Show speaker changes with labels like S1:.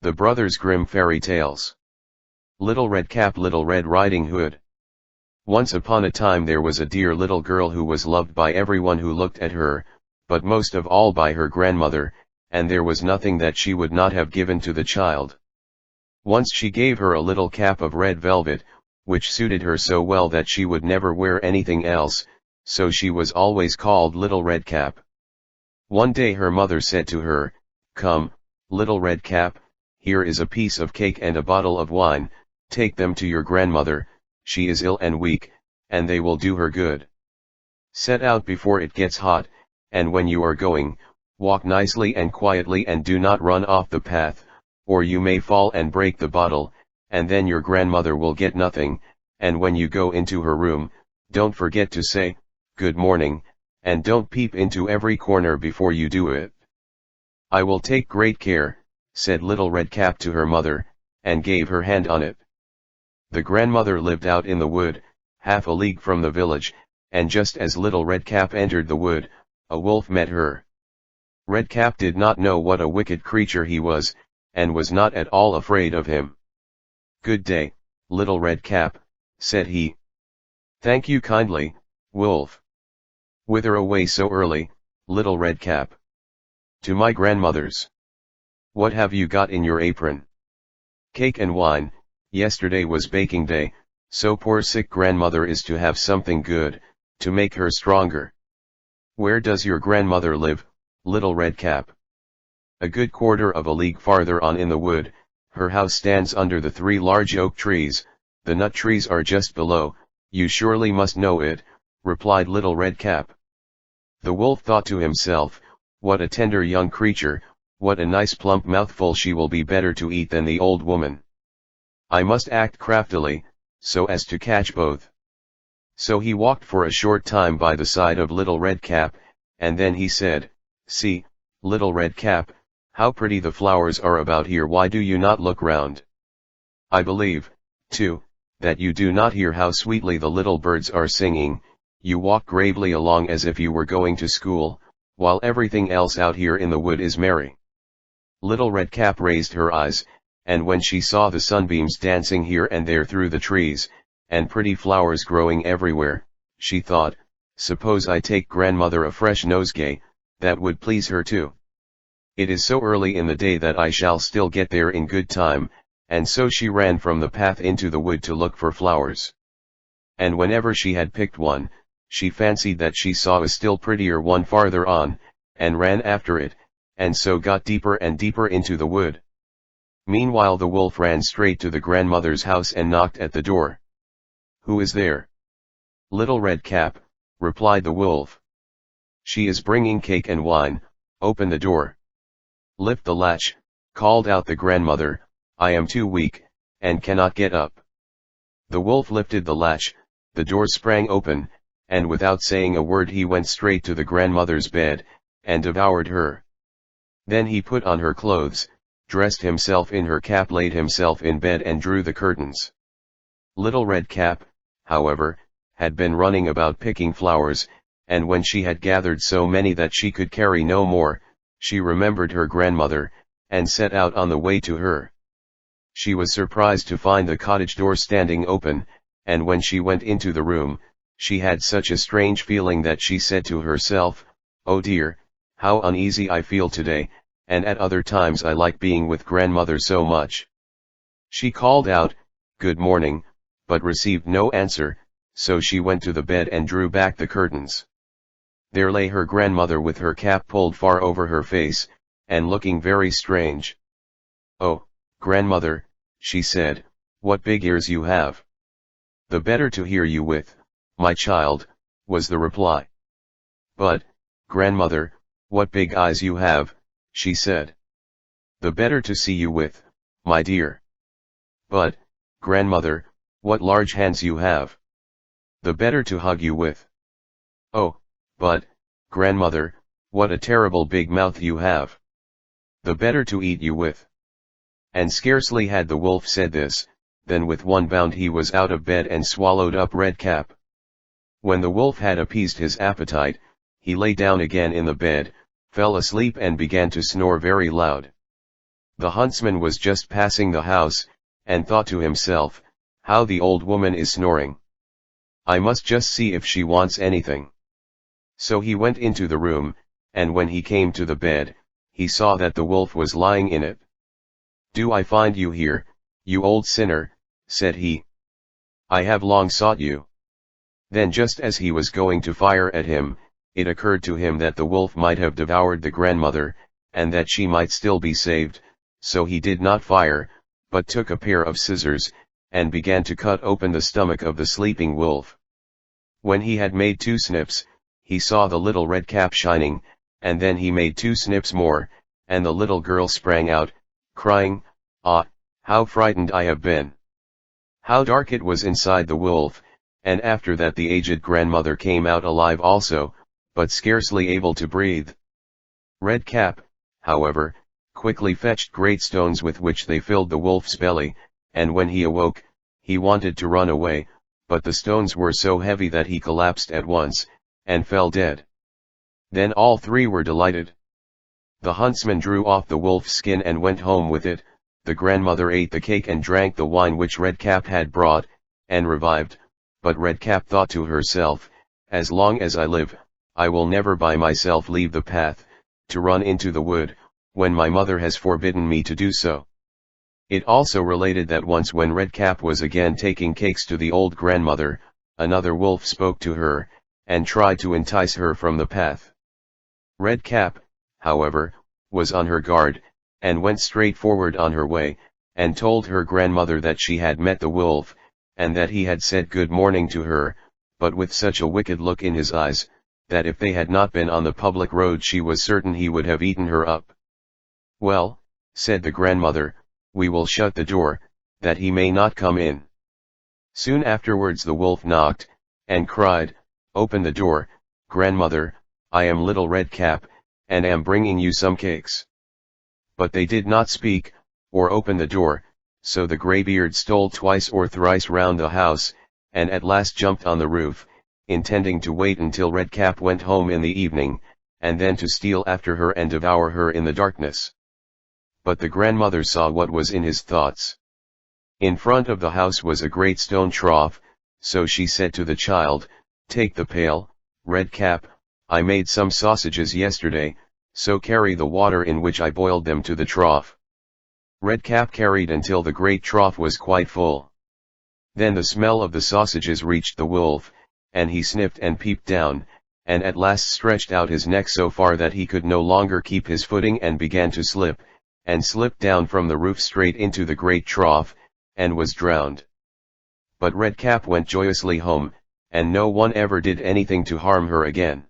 S1: The Brothers Grimm Fairy Tales. Little Red Cap, Little Red Riding Hood. Once upon a time there was a dear little girl who was loved by everyone who looked at her, but most of all by her grandmother, and there was nothing that she would not have given to the child. Once she gave her a little cap of red velvet, which suited her so well that she would never wear anything else, so she was always called Little Red Cap. One day her mother said to her, "Come, Little Red Cap, here is a piece of cake and a bottle of wine, take them to your grandmother, she is ill and weak, and they will do her good. Set out before it gets hot, and when you are going, walk nicely and quietly and do not run off the path, or you may fall and break the bottle, and then your grandmother will get nothing, and when you go into her room, don't forget to say, 'Good morning,' and don't peep into every corner before you do it." "I will take great care," said Little Red Cap to her mother, and gave her hand on it. The grandmother lived out in the wood, half a league from the village, and just as Little Red Cap entered the wood, a wolf met her. Red Cap did not know what a wicked creature he was, and was not at all afraid of him. "Good day, Little Red Cap," said he. "Thank you kindly, wolf. Whither away so early, Little Red Cap?" "To my grandmother's." "What have you got in your apron?" "Cake and wine, yesterday was baking day, so poor sick grandmother is to have something good, to make her stronger." "Where does your grandmother live, Little Red Cap?" "A good quarter of a league farther on in the wood, her house stands under the 3 large oak trees, the nut trees are just below, you surely must know it," replied Little Red Cap. The wolf thought to himself, "What a tender young creature, what a nice plump mouthful she will be better to eat than the old woman. I must act craftily, so as to catch both." So he walked for a short time by the side of Little Red Cap, and then he said, "See, Little Red Cap, how pretty the flowers are about here, why do you not look round? I believe, too, that you do not hear how sweetly the little birds are singing, you walk gravely along as if you were going to school, while everything else out here in the wood is merry." Little Red Cap raised her eyes, and when she saw the sunbeams dancing here and there through the trees, and pretty flowers growing everywhere, she thought, "Suppose I take grandmother a fresh nosegay, that would please her too. It is so early in the day that I shall still get there in good time," and so she ran from the path into the wood to look for flowers. And whenever she had picked one, she fancied that she saw a still prettier one farther on, and ran after it, and so got deeper and deeper into the wood. Meanwhile the wolf ran straight to the grandmother's house and knocked at the door. "Who is there?" "Little Red Cap," replied the wolf. "She is bringing cake and wine, open the door." "Lift the latch," called out the grandmother, "I am too weak, and cannot get up." The wolf lifted the latch, the door sprang open, and without saying a word he went straight to the grandmother's bed, and devoured her. Then he put on her clothes, dressed himself in her cap, laid himself in bed and drew the curtains. Little Red Cap, however, had been running about picking flowers, and when she had gathered so many that she could carry no more, she remembered her grandmother, and set out on the way to her. She was surprised to find the cottage door standing open, and when she went into the room, she had such a strange feeling that she said to herself, "Oh dear, how uneasy I feel today, and at other times I like being with grandmother so much." She called out, "Good morning," but received no answer, so she went to the bed and drew back the curtains. There lay her grandmother with her cap pulled far over her face, and looking very strange. "Oh, grandmother," she said, "what big ears you have." "The better to hear you with, my child," was the reply. "But, grandmother, what big eyes you have," she said. "The better to see you with, my dear." "But, grandmother, what large hands you have." "The better to hug you with." "Oh, but, grandmother, what a terrible big mouth you have." "The better to eat you with." And scarcely had the wolf said this, than with one bound he was out of bed and swallowed up Red Cap. When the wolf had appeased his appetite, he lay down again in the bed, fell asleep and began to snore very loud. The huntsman was just passing the house, and thought to himself, how the old woman is snoring. I must just see if she wants anything. So he went into the room, and when he came to the bed, he saw that the wolf was lying in it. "Do I find you here, you old sinner?" said he. "I have long sought you." Then just as he was going to fire at him, it occurred to him that the wolf might have devoured the grandmother, and that she might still be saved, so he did not fire, but took a pair of scissors, and began to cut open the stomach of the sleeping wolf. When he had made 2 snips, he saw the little red cap shining, and then he made 2 snips more, and the little girl sprang out, crying, "Ah, how frightened I have been!" How dark it was inside the wolf, and after that the aged grandmother came out alive also, but scarcely able to breathe. Red Cap, however, quickly fetched great stones with which they filled the wolf's belly, and when he awoke, he wanted to run away, but the stones were so heavy that he collapsed at once, and fell dead. Then all 3 were delighted. The huntsman drew off the wolf's skin and went home with it, the grandmother ate the cake and drank the wine which Red Cap had brought, and revived, but Red Cap thought to herself, "As long as I live, I will never by myself leave the path, to run into the wood, when my mother has forbidden me to do so." It also related that once when Red Cap was again taking cakes to the old grandmother, another wolf spoke to her, and tried to entice her from the path. Red Cap, however, was on her guard, and went straight forward on her way, and told her grandmother that she had met the wolf, and that he had said good morning to her, but with such a wicked look in his eyes, that if they had not been on the public road she was certain he would have eaten her up. "Well," said the grandmother, "we will shut the door, that he may not come in." Soon afterwards the wolf knocked, and cried, "Open the door, grandmother, I am Little Red Cap, and am bringing you some cakes." But they did not speak, or open the door, so the greybeard stole twice or thrice round the house, and at last jumped on the roof, intending to wait until Red Cap went home in the evening, and then to steal after her and devour her in the darkness. But the grandmother saw what was in his thoughts. In front of the house was a great stone trough, so she said to the child, "Take the pail, Red Cap, I made some sausages yesterday, so carry the water in which I boiled them to the trough." Red Cap carried until the great trough was quite full. Then the smell of the sausages reached the wolf, and he sniffed and peeped down, and at last stretched out his neck so far that he could no longer keep his footing and began to slip, and slipped down from the roof straight into the great trough, and was drowned. But Red Cap went joyously home, and no one ever did anything to harm her again.